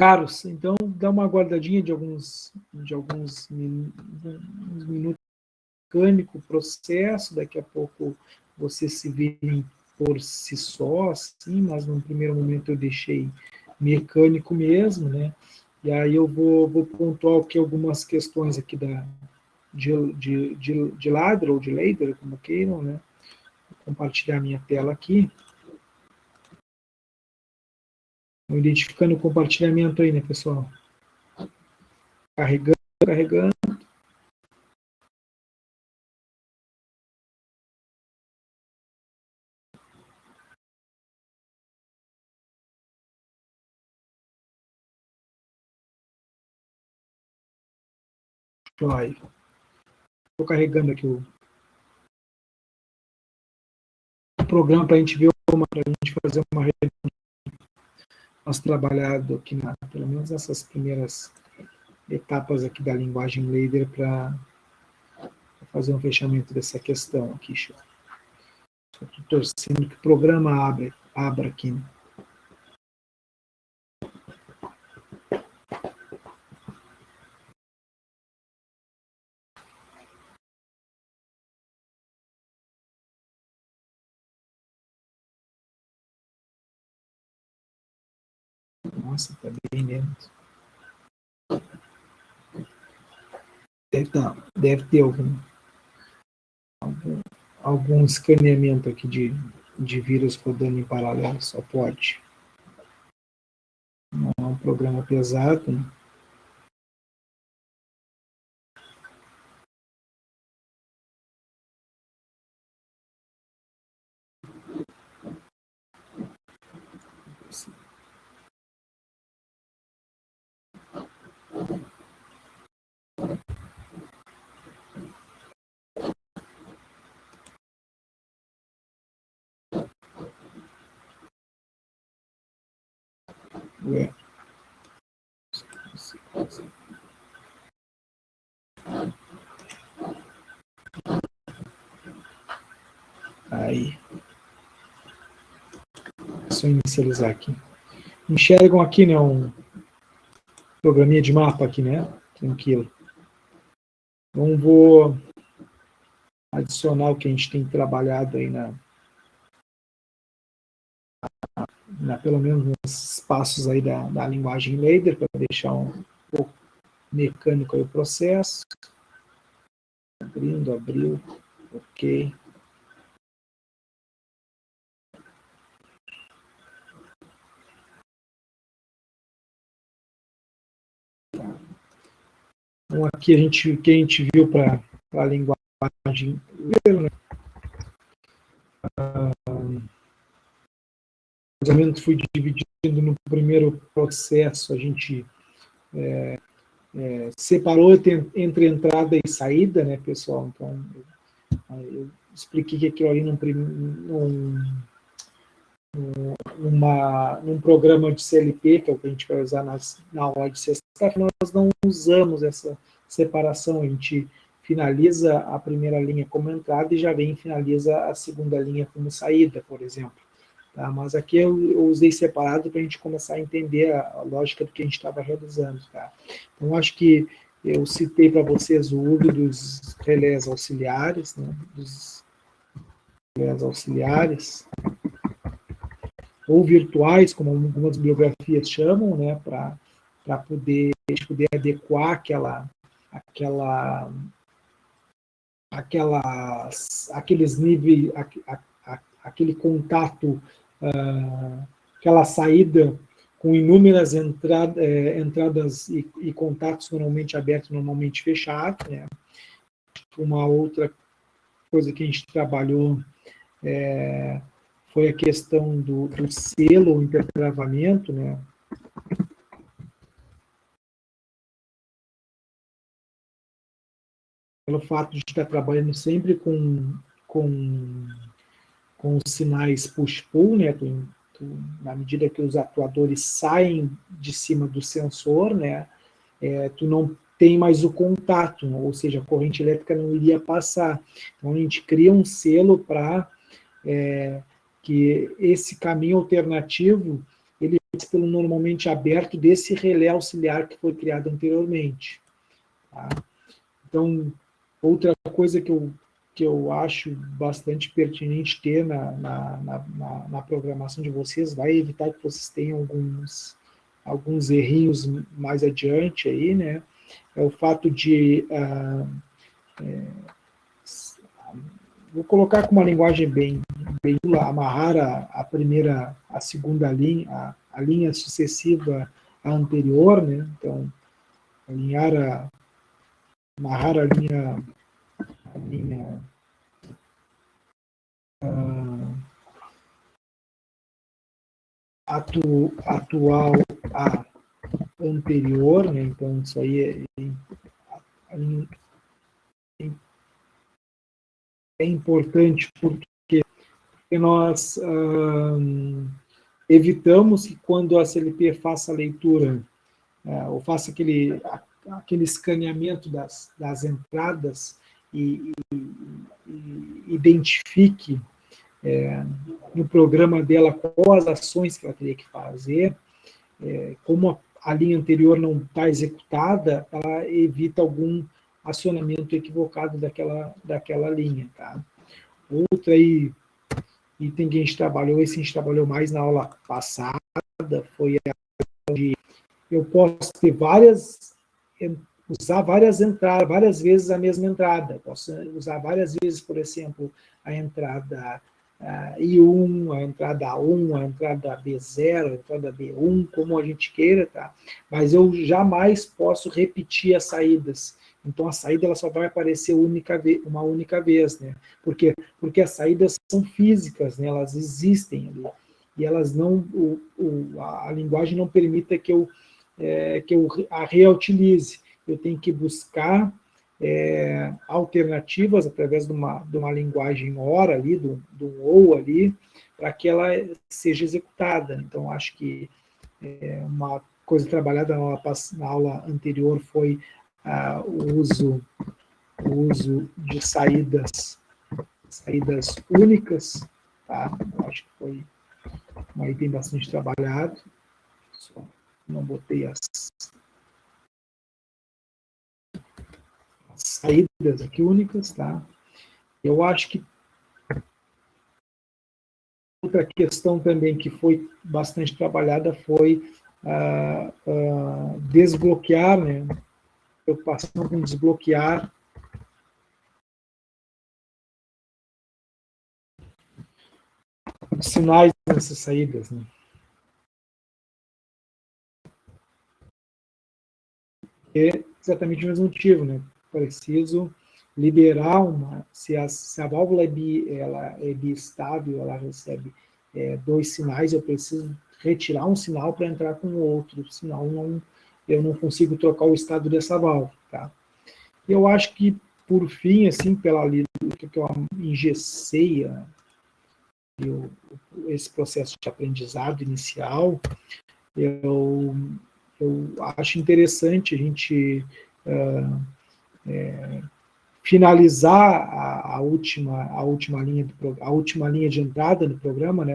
Caros, então dá uma guardadinha de alguns minutos mecânico processo, daqui a pouco vocês se virem por si só, assim, mas no primeiro momento eu deixei mecânico mesmo, né? E aí eu vou pontuar aqui algumas questões aqui de ladder ou de ladder, como queiram, né? Vou compartilhar minha tela aqui. Estou identificando o compartilhamento aí, né, pessoal? Carregando. Estou carregando aqui o programa para a gente ver para a gente fazer uma nós trabalhado aqui pelo menos essas primeiras etapas aqui da linguagem ladder para fazer um fechamento dessa questão aqui, show. Estou torcendo que o programa abra aqui. Né? Nossa, tá bem lento. Deve ter algum escaneamento aqui de vírus rodando em paralelo, só pode. Não é um programa pesado, né? Ué. Aí. Só inicializar aqui. Enxergam aqui, né, um programinha de mapa aqui, né? Tranquilo. Então, vou adicionar o que a gente tem trabalhado aí pelo menos nos passos aí da linguagem ladder, para deixar um pouco mecânico aí o processo. Abriu, ok. Então, aqui o que a gente viu para a linguagem ladder, né? O orçamento foi dividido no primeiro processo, a gente separou entre entrada e saída, né, pessoal? Então, eu expliquei que aquilo ali num programa de CLP, que é o que a gente vai usar na aula de sexta-feira, nós não usamos essa separação, a gente finaliza a primeira linha como entrada e já vem e finaliza a segunda linha como saída, por exemplo. Tá? Mas aqui eu usei separado para a gente começar a entender a lógica do que a gente estava realizando. Tá? Então, acho que eu citei para vocês o uso dos relés auxiliares, né? Dos relés auxiliares, ou virtuais, como algumas bibliografias chamam, né? Para a gente poder adequar aqueles níveis, aquele contato, aquela saída com inúmeras entradas e contatos normalmente abertos, normalmente fechados. Né? Uma outra coisa que a gente trabalhou foi a questão do selo ou intertravamento, né? Pelo fato de estar trabalhando sempre com os sinais push-pull, né? Na medida que os atuadores saem de cima do sensor, né? Tu não tem mais o contato, ou seja, a corrente elétrica não iria passar. Então, a gente cria um selo para que esse caminho alternativo ele pelo normalmente aberto desse relé auxiliar que foi criado anteriormente. Tá? Então, outra coisa que eu acho bastante pertinente ter na programação de vocês, vai evitar que vocês tenham alguns errinhos mais adiante aí, né? É o fato de vou colocar com uma linguagem bem amarrar a segunda linha, a linha sucessiva à anterior, né? Então, amarrar a linha atual à anterior, né? Então, isso aí é importante porque nós evitamos que quando a CLP faça a leitura, ou faça aquele escaneamento das entradas e identifique no programa dela quais as ações que ela teria que fazer, como a linha anterior não está executada, ela evita algum acionamento equivocado daquela linha. Tá? Outra aí, item que a gente trabalhou mais na aula passada, foi a de eu posso ter usar várias vezes a mesma entrada. Posso usar várias vezes, por exemplo, a entrada I1, a entrada A1, a entrada B0, a entrada B1, como a gente queira, tá? Mas eu jamais posso repetir as saídas. Então, a saída ela só vai aparecer uma única vez, né? Porque as saídas são físicas, né? Elas existem ali. E elas não, a linguagem não permite que eu a reutilize. Eu tenho que buscar alternativas através de uma linguagem OR ali, do OU ali, para que ela seja executada. Então, acho que uma coisa trabalhada na aula anterior foi o uso de saídas únicas, tá? Eu acho que foi um item bastante trabalhado. Só não botei as saídas aqui únicas, tá? Eu acho que outra questão também que foi bastante trabalhada foi desbloquear, né? Preocupação com desbloquear os sinais dessas saídas, né? É exatamente o mesmo motivo, né? Preciso liberar se a válvula ela é biestável, ela recebe 2 sinais, eu preciso retirar um sinal para entrar com o outro, senão eu não consigo trocar o estado dessa válvula, tá? Eu acho que, por fim, assim, pela que eu engessei esse processo de aprendizado inicial, eu acho interessante a gente finalizar a última linha de entrada do programa, né?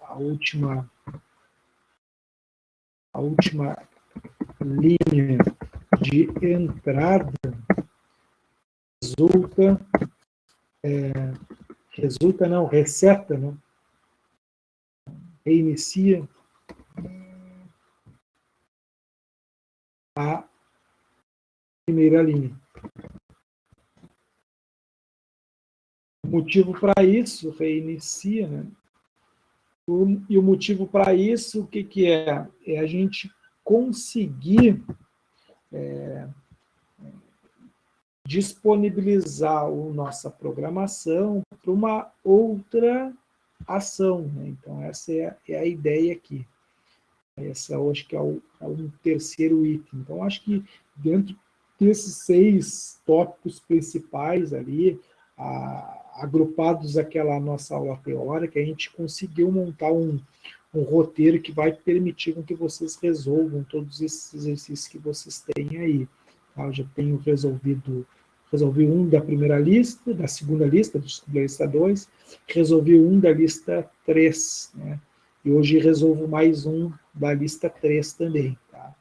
A última linha de entrada reseta, né? Reinicia a primeira linha. O motivo para isso, reinicia, né? E o motivo para isso, o que é? É a gente conseguir disponibilizar a nossa programação para uma outra ação, né? Então, essa é a ideia aqui. Essa, eu acho que é o terceiro item. Então, acho que dentro desses 6 tópicos principais ali, agrupados àquela nossa aula teórica, a gente conseguiu montar um roteiro que vai permitir com que vocês resolvam todos esses exercícios que vocês têm aí. Tá? Eu já tenho resolvi um da primeira lista, da segunda lista, da lista 2, resolvi um da lista 3, né? e hoje resolvo mais um da lista 3 também. Tá?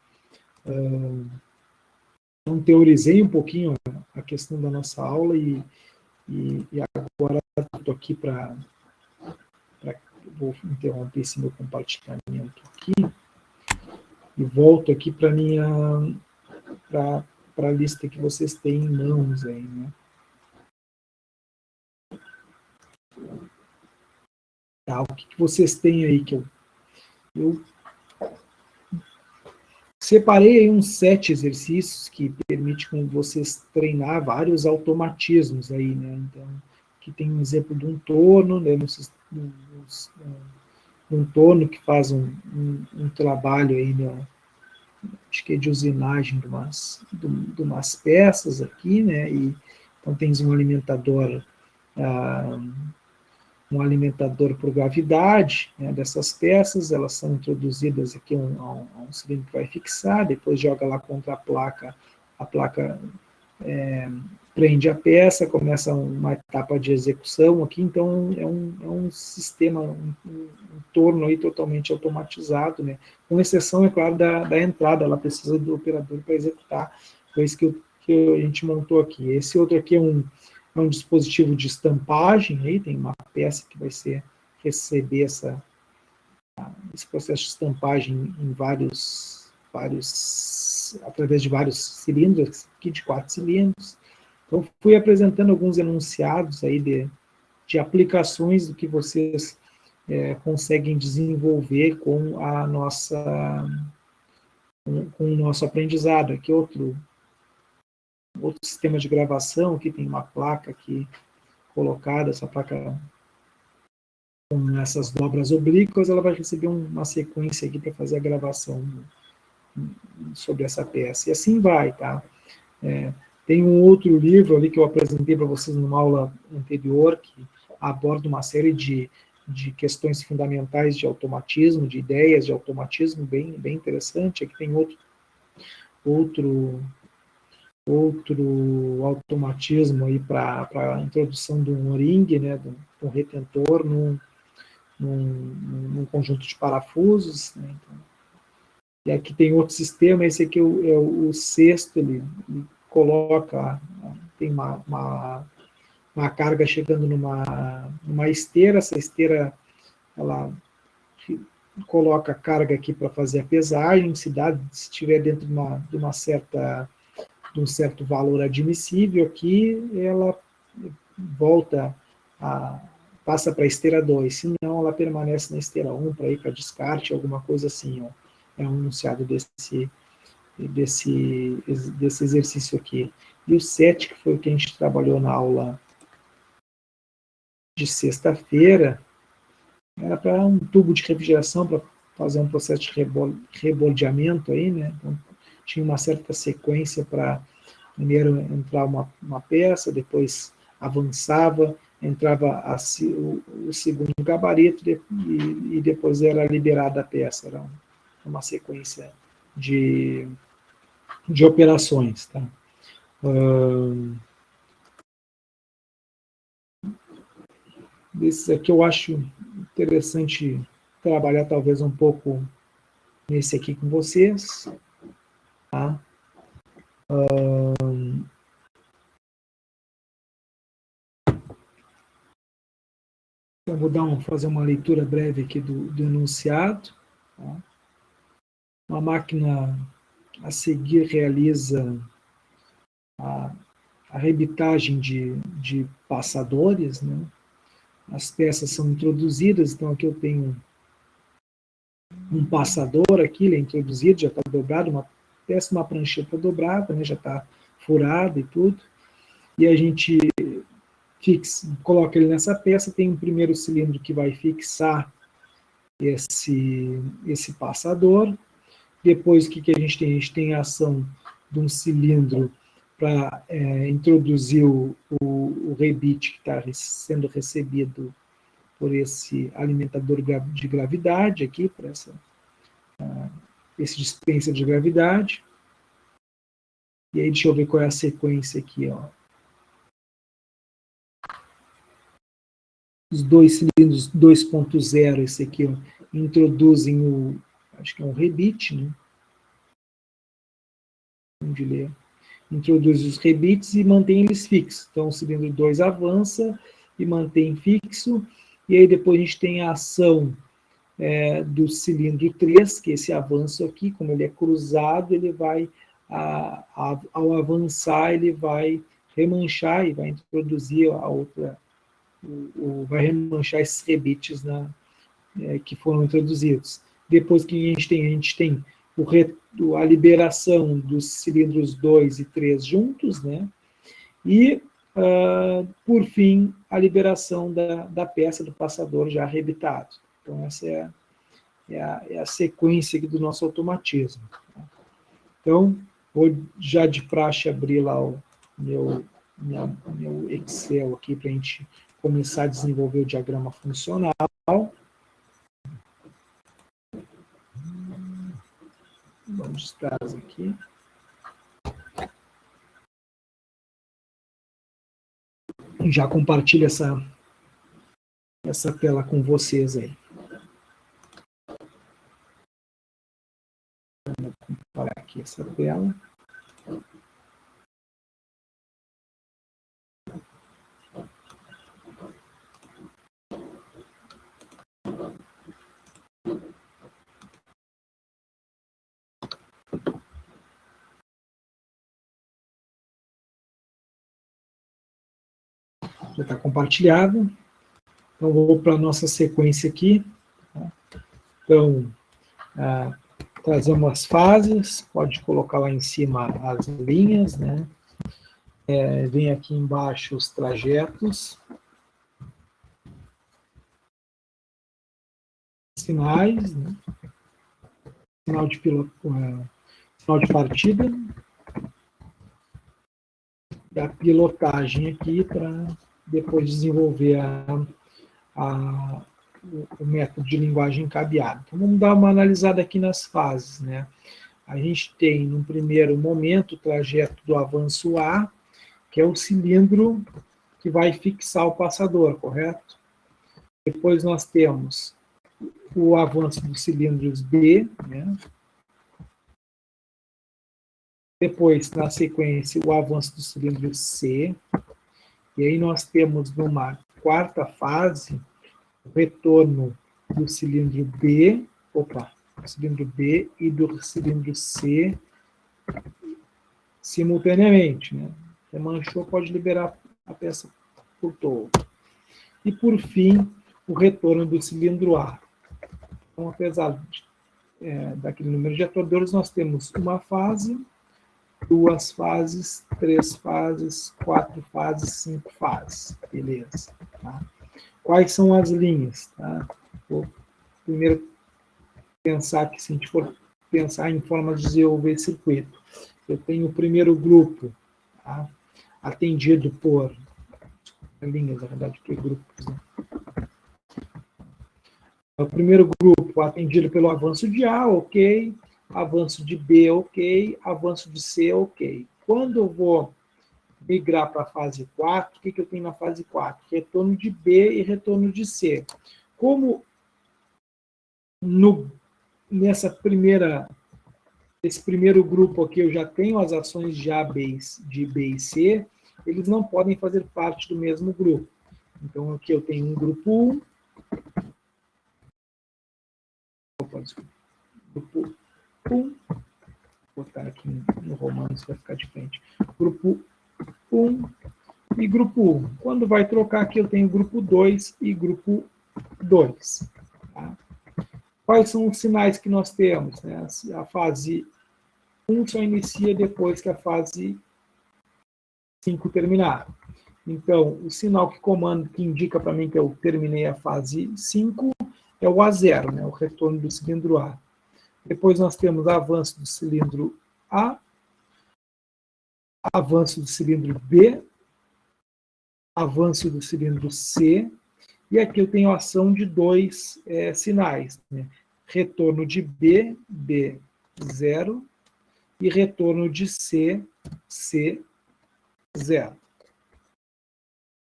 Então, teorizei um pouquinho a questão da nossa aula e agora estou aqui para... Vou interromper esse meu compartilhamento aqui e volto aqui para a lista que vocês têm em mãos aí, né? Tá, o que vocês têm aí que eu separei aí uns 7 exercícios que permitem com vocês treinar vários automatismos aí, né? Então, aqui tem um exemplo de um torno, né? Um torno que faz um trabalho aí, né? Acho que é de usinagem de umas peças aqui, né? E, então, tens um alimentador por gravidade, né, dessas peças, elas são introduzidas aqui a um cilindro que vai fixar, depois joga lá contra a placa prende a peça, começa uma etapa de execução aqui, então é um sistema, um torno aí totalmente automatizado, né, com exceção, é claro, da entrada, ela precisa do operador para executar, foi isso que a gente montou aqui. Esse outro aqui é um dispositivo de estampagem, aí tem uma peça que vai receber esse processo de estampagem em através de vários cilindros, aqui de 4 cilindros. Então, fui apresentando alguns enunciados aí de aplicações do que vocês conseguem desenvolver com com o nosso aprendizado. Aqui outro sistema de gravação, aqui tem uma placa aqui colocada, essa placa com essas dobras oblíquas, ela vai receber uma sequência aqui para fazer a gravação sobre essa peça. E assim vai, tá? Tem um outro livro ali que eu apresentei para vocês numa aula anterior, que aborda uma série de questões fundamentais de automatismo, de ideias de automatismo, bem interessante. Aqui tem outro automatismo aí para a introdução de um ring, né, de um retentor num conjunto de parafusos, né, então, e aqui tem outro sistema, esse aqui é o sexto, ele coloca, tem uma carga chegando numa esteira, essa esteira, ela coloca a carga aqui para fazer a pesagem, se estiver dentro de um certo valor admissível aqui, ela passa para a esteira 2, senão ela permanece na esteira 1 para ir para descarte, alguma coisa assim, ó. É um enunciado desse exercício aqui. E o 7, que foi o que a gente trabalhou na aula de sexta-feira, era para um tubo de refrigeração, para fazer um processo de rebordeamento aí, né? Então, tinha uma certa sequência para primeiro entrar uma peça, depois avançava, entrava o segundo gabarito e depois era liberada a peça. Era uma sequência de operações. Tá? Desses aqui eu acho interessante trabalhar talvez um pouco nesse aqui com vocês. Tá? Eu vou fazer uma leitura breve aqui do enunciado. Tá? Uma máquina a seguir realiza a rebitagem de passadores, né? As peças são introduzidas, então aqui eu tenho um passador aqui, ele é introduzido, já está dobrado, uma prancheta dobrada, né? Já está furada e tudo, e a gente coloca ele nessa peça, tem um primeiro cilindro que vai fixar esse passador, depois o que a gente tem? A gente tem a ação de um cilindro para introduzir o rebite que está sendo recebido por esse alimentador de gravidade aqui, por esse dispenser de gravidade. E aí deixa eu ver qual é a sequência aqui, ó. Os dois cilindros 2.0, esse aqui, ó, introduzem acho que é um rebite, né? Onde ler. Introduz os rebites e mantém eles fixos. Então, o cilindro 2 avança e mantém fixo, e aí depois a gente tem a ação do cilindro 3, que é esse avanço aqui, como ele é cruzado, ele vai, ao avançar, ele vai remanchar e vai introduzir a outra, vai remanchar esses rebites que foram introduzidos. Depois que a gente tem a liberação dos cilindros 2 e 3 juntos, né? E, por fim, a liberação da peça do passador já rebitado. Então, essa é a sequência aqui do nosso automatismo. Então, vou já de praxe abrir lá o meu Excel aqui para a gente começar a desenvolver o diagrama funcional. Vamos estar aqui. Já compartilho essa tela com vocês aí. Vou comparar aqui essa tela. Já está compartilhado. Então, vou para a nossa sequência aqui. Então, trazemos as fases, pode colocar lá em cima as linhas, né? Vem aqui embaixo os trajetos. Sinais, né? Sinal de partida. E a pilotagem aqui para depois desenvolver o método de linguagem cabeada. Então, vamos dar uma analisada aqui nas fases, né? A gente tem, no primeiro momento, o trajeto do avanço A, que é o cilindro que vai fixar o passador, correto? Depois nós temos o avanço dos cilindros B, né? Depois, na sequência, o avanço do cilindro C. E aí nós temos, numa quarta fase, o retorno do cilindro B, do cilindro B e do cilindro C simultaneamente, né? Remanchou, pode liberar a peça por todo. E, por fim, o retorno do cilindro A. Então, apesar daquele número de atordores, nós temos uma fase, 2 fases, 3 fases, 4 fases, 5 fases. Beleza. Tá? Quais são as linhas? Tá? Vou primeiro pensar que, se a gente for pensar em forma de desenvolver circuito, eu tenho o primeiro grupo, tá? Atendido por linhas, na verdade, que grupos, né? O primeiro grupo atendido pelo avanço de A, ok. Avanço de B, ok. Avanço de C, ok. Quando eu vou migrar para a fase 4, o que eu tenho na fase 4? Retorno de B e retorno de C. Como nesse primeiro grupo aqui eu já tenho as ações de B e C, eles não podem fazer parte do mesmo grupo. Então, aqui eu tenho um grupo 1, grupo 1, vou botar aqui no Romanos para ficar de frente. Grupo 1 e grupo 1. Quando vai trocar aqui, eu tenho grupo 2 e grupo 2. Tá? Quais são os sinais que nós temos? Né? A fase 1 só inicia depois que a fase 5 terminar. Então, o sinal que indica para mim que eu terminei a fase 5 é o A0, né? O retorno do cilindro A. Depois nós temos avanço do cilindro A, avanço do cilindro B, avanço do cilindro C, e aqui eu tenho a ação de 2 sinais, né? Retorno de B, B0, e retorno de C, C0.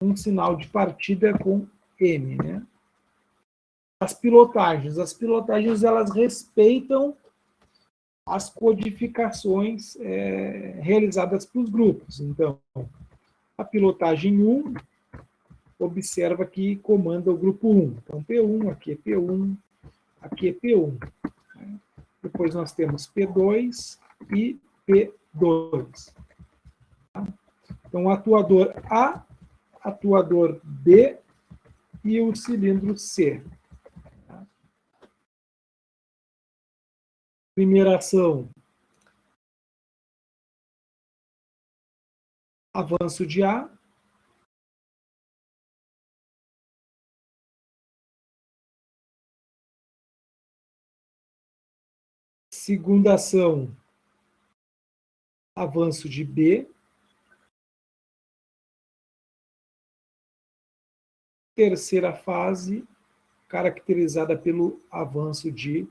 Um sinal de partida com M, né? As pilotagens. As pilotagens, elas respeitam as codificações realizadas pelos grupos. Então, a pilotagem 1 observa que comanda o grupo 1. Então, P1, aqui é P1, aqui é P1. Depois nós temos P2 e P2. Então, atuador A, atuador B e o cilindro C. Primeira ação, avanço de A. Segunda ação, avanço de B. Terceira fase, caracterizada pelo avanço de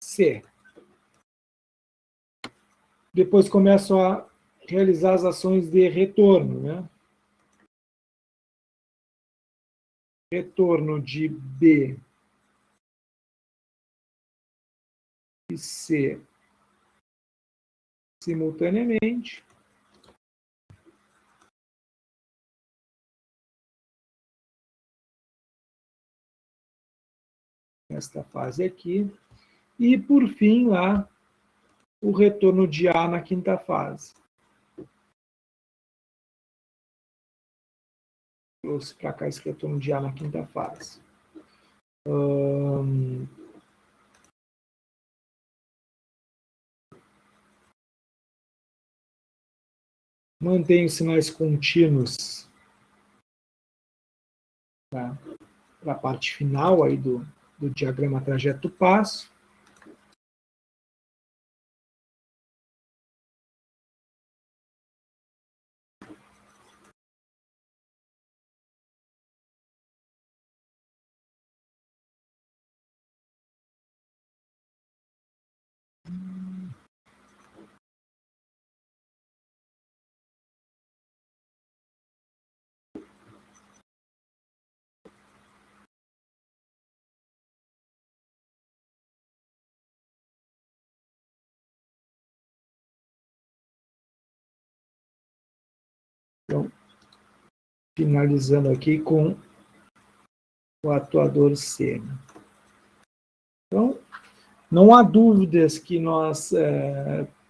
C. Depois começo a realizar as ações de retorno, né? Retorno de B e C simultaneamente. Esta fase aqui. E, por fim, lá, o retorno de A na quinta fase. Trouxe para cá esse retorno de A na quinta fase. Mantenho sinais contínuos para a parte final aí do diagrama trajeto passo. Então, finalizando aqui com o atuador C. Então, não há dúvidas que nós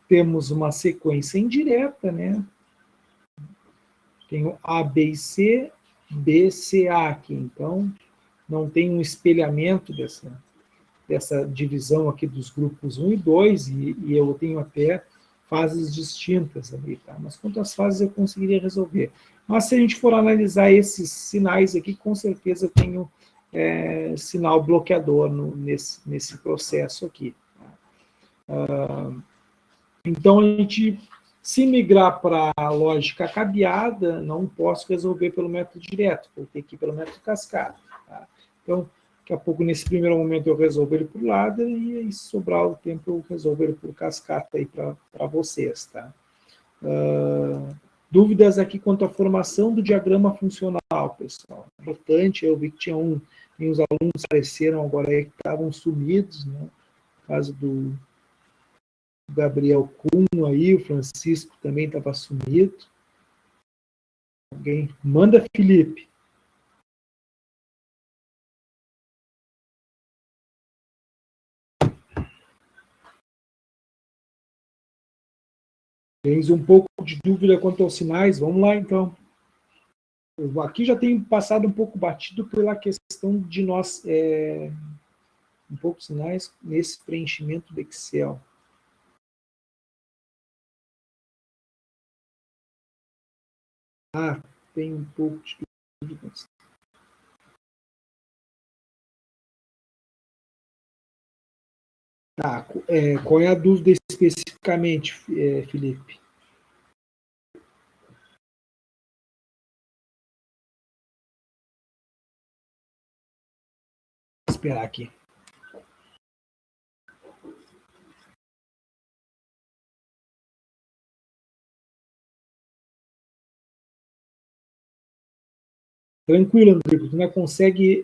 temos uma sequência indireta, né? Tenho A, B e C, B, C, A aqui. Então, não tem um espelhamento dessa divisão aqui dos grupos 1 e 2, e eu tenho até fases distintas ali, tá? Mas quanto às fases eu conseguiria resolver. Mas se a gente for analisar esses sinais aqui, com certeza eu tenho sinal bloqueador nesse processo aqui. Então, a gente, se migrar para a lógica cabeada, não posso resolver pelo método direto, vou ter que ir pelo método cascata. Tá? Então, daqui a pouco, nesse primeiro momento, eu resolvo ele por ladder, e aí, se sobrar o tempo, eu resolvo ele por cascata para vocês. Tá? Dúvidas aqui quanto à formação do diagrama funcional, pessoal. Importante, eu vi que tinha uns alunos que apareceram agora aí que estavam sumidos, né? No caso do Gabriel Kuhn aí, o Francisco também estava sumido. Alguém? Manda, Felipe. Tens um pouco de dúvida quanto aos sinais? Vamos lá, então. Eu aqui já tenho passado um pouco batido pela questão de nós, um pouco de sinais nesse preenchimento do Excel. Tem um pouco de dúvida. Tá, qual é a dúvida especificamente, Felipe? Vou esperar aqui. Tranquilo, André, tu não consegue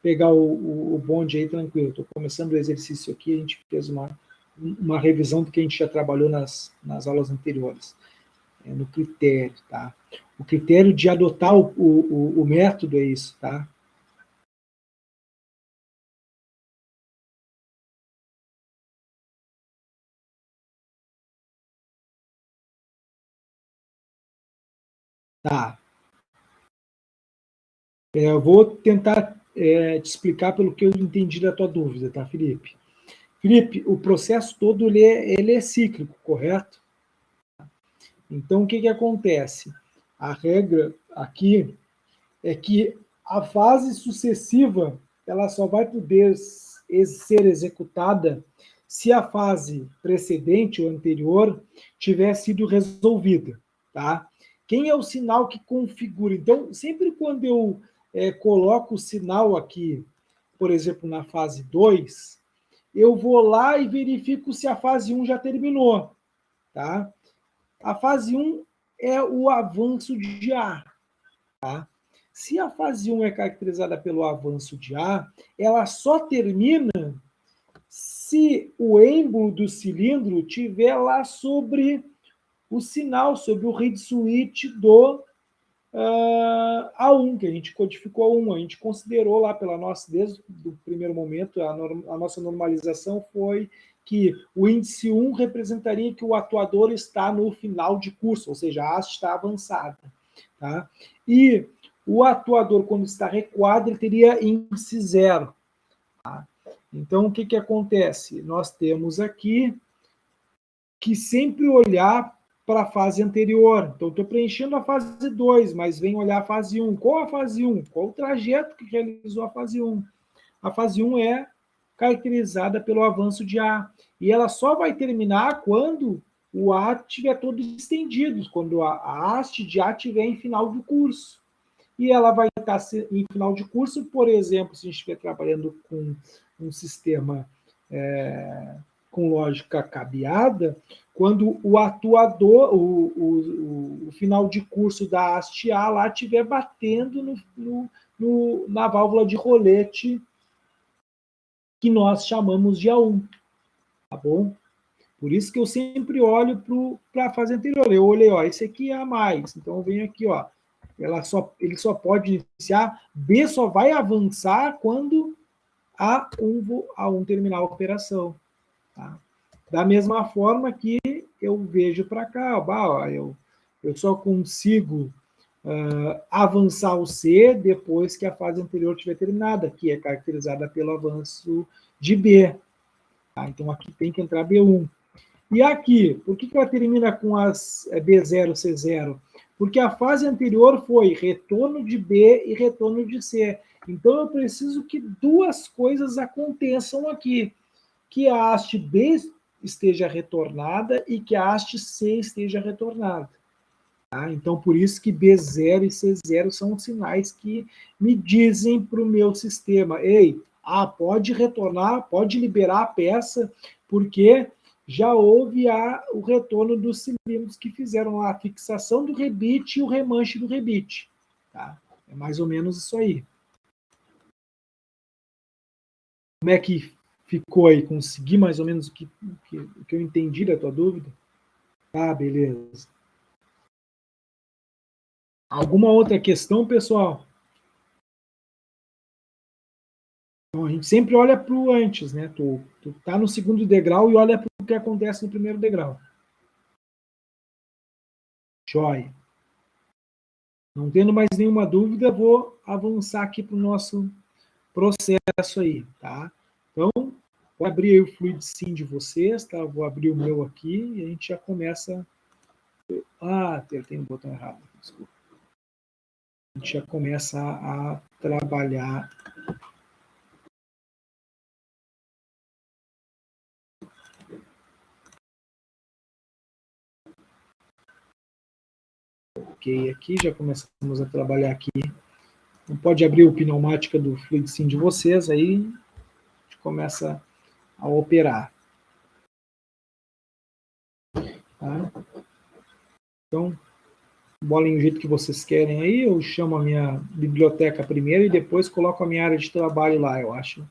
pegar o bonde aí tranquilo. Estou começando o exercício aqui, a gente fez uma revisão do que a gente já trabalhou nas aulas anteriores. No critério, tá? O critério de adotar o método é isso, tá? Tá. Eu vou tentar te explicar pelo que eu entendi da tua dúvida, tá, Felipe? Felipe, o processo todo ele é cíclico, correto? Então, o que, que acontece? A regra aqui é que a fase sucessiva ela só vai poder ser executada se a fase precedente ou anterior tiver sido resolvida, tá? Quem é o sinal que configura? Então, sempre quando eu coloco o sinal aqui, por exemplo, na fase 2, eu vou lá e verifico se a fase 1 já terminou, tá? A fase 1 é o avanço de A, tá? Se a fase 1 é caracterizada pelo avanço de A, ela só termina se o êmbolo do cilindro tiver lá sobre o sinal, sobre o read switch do A1, que a gente codificou A1. A gente considerou lá pela nossa, desde o primeiro momento, a nossa normalização foi que o índice 1 representaria que o atuador está no final de curso, ou seja, a haste está avançada. Tá? E o atuador, quando está recuado, ele teria índice 0. Tá? Então, o que, que acontece? Nós temos aqui que sempre olhar para a fase anterior. Então, estou preenchendo a fase 2, mas vem olhar a fase 1. Qual a fase 1? Qual o trajeto que realizou a fase 1? A fase 1 é caracterizada pelo avanço de A. E ela só vai terminar quando o A estiver todo estendido, quando a haste de A estiver em final do curso. E ela vai estar em final de curso, por exemplo, se a gente estiver trabalhando com um sistema com lógica cabeada, quando o atuador, o final de curso da haste A lá estiver batendo na válvula de rolete que nós chamamos de A1, tá bom? Por isso que eu sempre olho para a fase anterior. Eu olhei, ó, esse aqui é a mais, então eu venho aqui, ó, ele só pode iniciar, B só vai avançar quando A1 terminar a operação. Tá? Da mesma forma que eu vejo para cá, ó, eu só consigo avançar o C depois que a fase anterior tiver terminada, que é caracterizada pelo avanço de B. Tá? Então aqui tem que entrar B1. E aqui, por que ela termina com as B0, C0? Porque a fase anterior foi retorno de B e retorno de C. Então eu preciso que duas coisas aconteçam aqui. Que a haste B esteja retornada e que a haste C esteja retornada. Tá? Então, por isso que B0 e C0 são os sinais que me dizem para o meu sistema, ei, pode retornar, pode liberar a peça, porque já houve o retorno dos cilindros que fizeram a fixação do rebite e o remanche do rebite. Tá? É mais ou menos isso aí. Como é que ficou aí? Consegui mais ou menos o que eu entendi da tua dúvida? Tá, beleza. Alguma outra questão, pessoal? Então, a gente sempre olha para o antes, né? Tu tá no segundo degrau e olha para o que acontece no primeiro degrau. Joia. Não tendo mais nenhuma dúvida, vou avançar aqui para o nosso processo aí, tá? Então, vou abrir aí o Fluid Sim de vocês, tá? Vou abrir o meu aqui e a gente já começa. Tem um botão errado, desculpa. A gente já começa a trabalhar. Ok, aqui já começamos a trabalhar aqui. Não pode abrir o pneumática do Fluid Sim de vocês, aí a gente começa a operar. Tá? Então, bolem o jeito que vocês querem aí, eu chamo a minha biblioteca primeiro e depois coloco a minha área de trabalho lá, eu acho